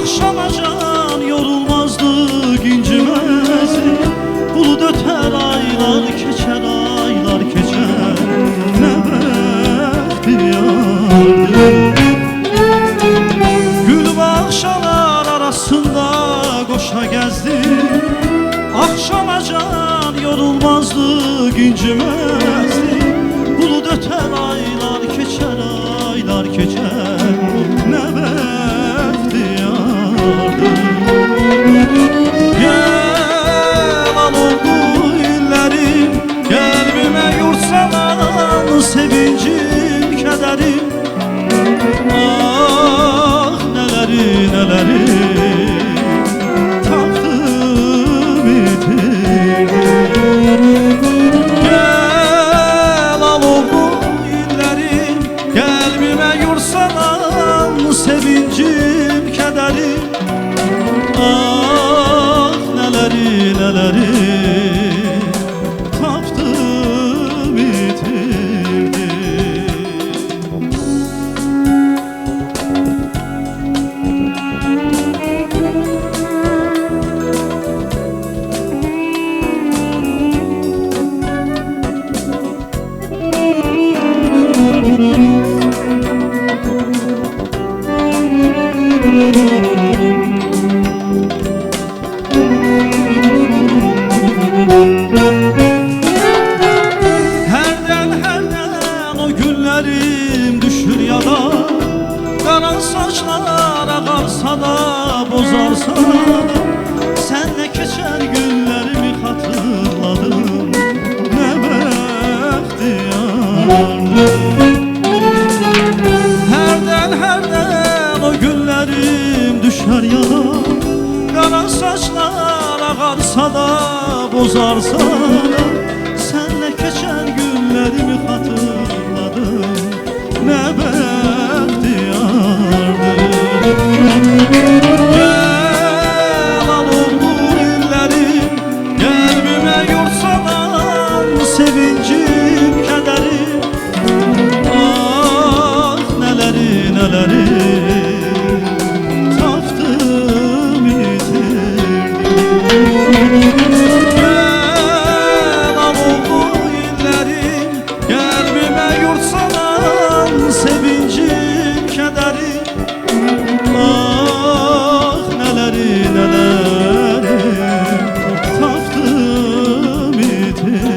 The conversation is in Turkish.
Akşamacan yorulmazdı, incimezdi. Bulut öter, aylar keçer, aylar keçer. Ne bəxtiyardı. Gül bağışalar arasında koşa gezdi. Akşamacan yorulmazdı, incimezdi. Bulut öter, aylar keçer, aylar keçer. Ne bəxtiyardı. Gel al o güllerim, kalbime yurt salan sevincim, kederim. Ah neleri neleri taktım itirdim. Gel al o güllerim, kalbime yurt salan sevincim, kederim. Ah neleri neleri taptım itirdim. Herden o günlerim düşür yada. Karan saçlar ağarsa da bozarsa da. Senle geçer günlerimi hatırladım. Ne bəxtiyardı. Herden o günlerim düşer yada. Karan saçlar ağarsa da bozarsa da. Senle geçer günlerimi hatırladım. Ne bəxtiyardı. Gel al o güllerim, kalbime yurt salan sevincim, kederim. Ah neleri neleri taptım itirdim. Gel al o güllerim, kalbime yurt salan sevincim, kederim. Ah neleri neleri taptım itirdim.